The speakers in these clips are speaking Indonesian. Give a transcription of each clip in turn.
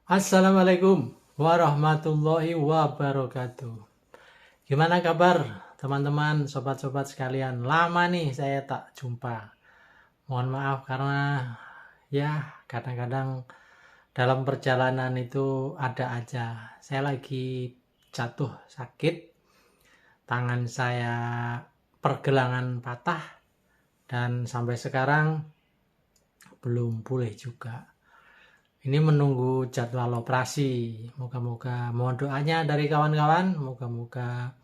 Assalamualaikum warahmatullahi wabarakatuh. Gimana kabar teman-teman, sobat-sobat sekalian? Lama nih saya tak jumpa. Mohon maaf karena ya kadang-kadang dalam perjalanan itu ada aja. Saya lagi jatuh sakit, tangan saya pergelangan patah dan sampai sekarang belum pulih juga. Ini menunggu jadwal operasi. Moga-moga mohon doanya dari kawan-kawan, moga-moga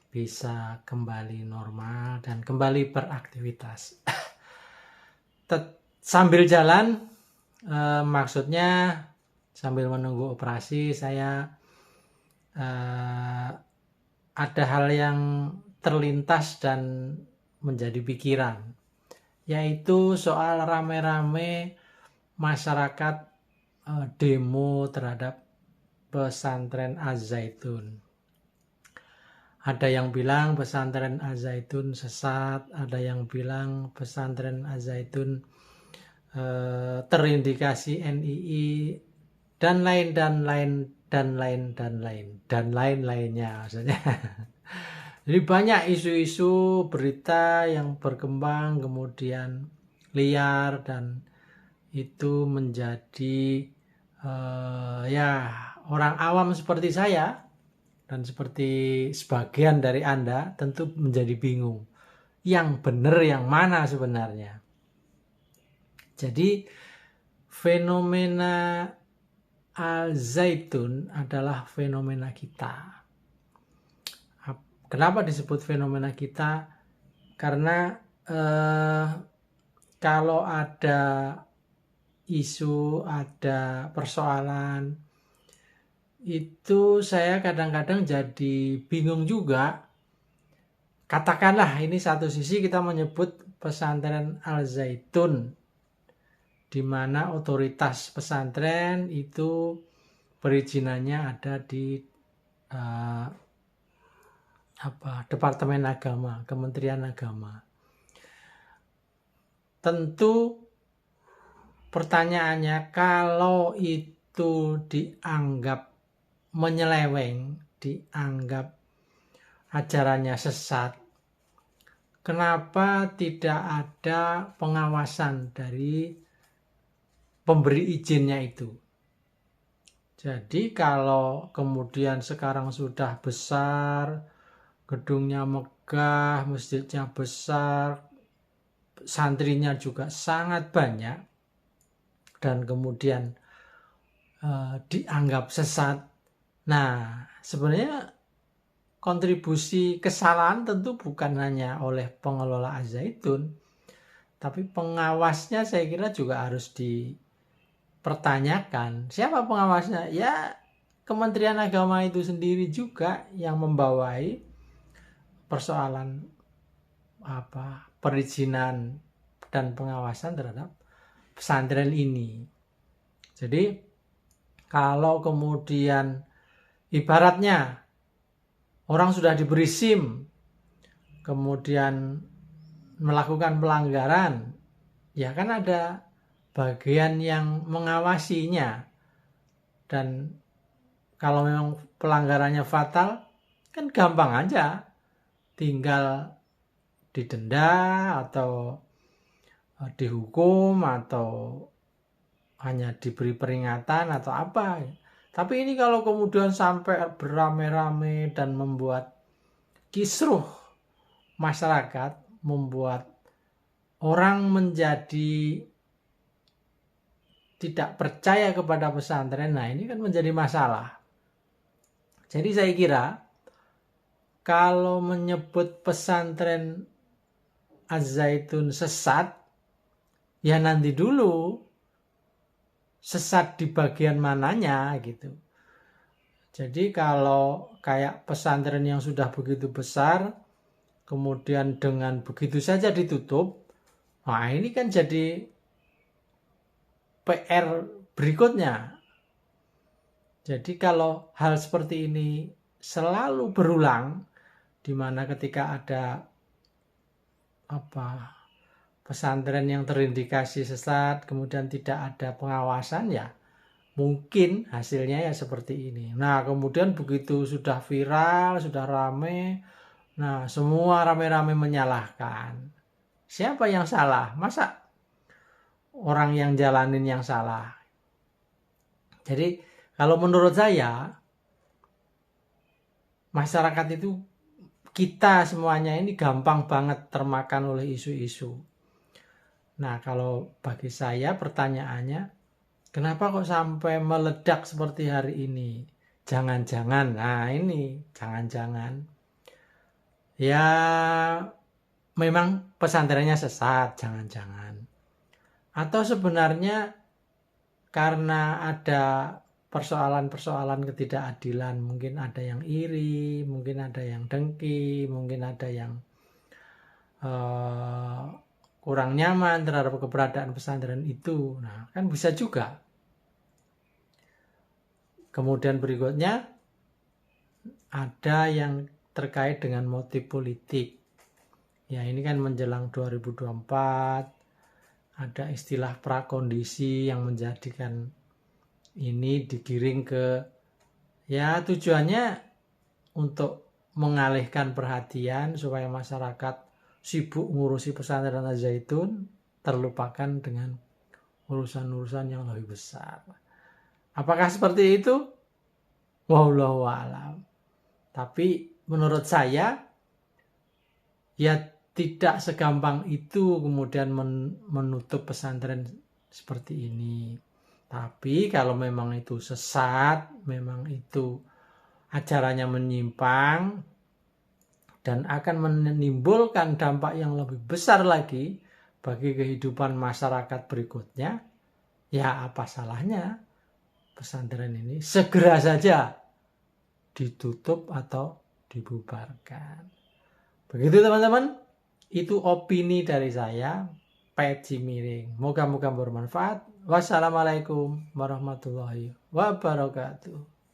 bisa kembali normal dan kembali beraktivitas. Sambil jalan, maksudnya sambil menunggu operasi saya ada hal yang terlintas dan menjadi pikiran, yaitu soal rame-rame masyarakat demo terhadap pesantren Az-Zaitun. Ada yang bilang pesantren Az-Zaitun sesat, ada yang bilang pesantren Az-Zaitun terindikasi NII dan lainnya maksudnya. Jadi banyak isu-isu berita yang berkembang kemudian liar dan itu menjadi ya orang awam seperti saya dan seperti sebagian dari Anda tentu menjadi bingung. Yang benar yang mana sebenarnya? Jadi fenomena Al-Zaitun adalah fenomena kita. Kenapa disebut fenomena kita? Karena kalau ada isu, ada persoalan, itu saya kadang-kadang jadi bingung juga. Katakanlah ini satu sisi kita menyebut pesantren Al-Zaitun, di mana otoritas pesantren itu perizinannya ada di Departemen Agama, Kementerian Agama. Tentu pertanyaannya, kalau itu dianggap menyeleweng, dianggap ajarannya sesat, kenapa tidak ada pengawasan dari pemberi izinnya itu? Jadi kalau kemudian sekarang sudah besar, gedungnya megah, masjidnya besar, santrinya juga sangat banyak, dan kemudian dianggap sesat. Nah, sebenarnya kontribusi kesalahan tentu bukan hanya oleh pengelola Az-Zaitun, tapi pengawasnya saya kira juga harus dipertanyakan. Siapa pengawasnya? Ya, Kementerian Agama itu sendiri juga yang membawai persoalan perizinan dan pengawasan terhadap pesantren ini. Jadi kalau kemudian ibaratnya orang sudah diberi SIM, kemudian melakukan pelanggaran, ya kan ada bagian yang mengawasinya. Dan kalau memang pelanggarannya fatal, kan gampang aja, tinggal didenda atau dihukum atau hanya diberi peringatan atau apa. Tapi ini kalau kemudian sampai beramai-ramai dan membuat kisruh masyarakat, membuat orang menjadi tidak percaya kepada pesantren, nah ini kan menjadi masalah. Jadi saya kira kalau menyebut pesantren Az-Zaitun sesat, ya nanti dulu sesat di bagian mananya gitu. Jadi kalau kayak pesantren yang sudah begitu besar, kemudian dengan begitu saja ditutup, nah ini kan jadi PR berikutnya. Jadi kalau hal seperti ini selalu berulang, di mana ketika ada pesantren yang terindikasi sesat, kemudian tidak ada pengawasan, ya mungkin hasilnya ya seperti ini. Nah, kemudian begitu sudah viral, sudah rame, nah semua rame-rame menyalahkan. Siapa yang salah? Masa orang yang jalanin yang salah? Jadi kalau menurut saya, masyarakat itu, kita semuanya ini gampang banget termakan oleh isu-isu. Nah, kalau bagi saya pertanyaannya, kenapa kok sampai meledak seperti hari ini? Jangan-jangan, nah ini jangan-jangan ya memang pesantrennya sesat, jangan-jangan. Atau sebenarnya karena ada persoalan-persoalan ketidakadilan, mungkin ada yang iri, mungkin ada yang dengki, mungkin ada yang kurang nyaman terhadap keberadaan pesantren itu. Nah, kan bisa juga. Kemudian berikutnya ada yang terkait dengan motif politik. Ya, ini kan menjelang 2024, ada istilah prakondisi yang menjadikan ini digiring ke, ya tujuannya untuk mengalihkan perhatian supaya masyarakat sibuk ngurusi pesantren Az-Zaitun, terlupakan dengan urusan-urusan yang lebih besar. Apakah seperti itu? Wallahu a'lam. Tapi menurut saya, ya tidak segampang itu kemudian menutup pesantren seperti ini. Tapi kalau memang itu sesat, memang itu ajarannya menyimpang, dan akan menimbulkan dampak yang lebih besar lagi bagi kehidupan masyarakat berikutnya, ya apa salahnya pesantren ini segera saja ditutup atau dibubarkan. Begitu teman-teman, itu opini dari saya, Peci Miring. Moga-moga bermanfaat. Wassalamualaikum warahmatullahi wabarakatuh.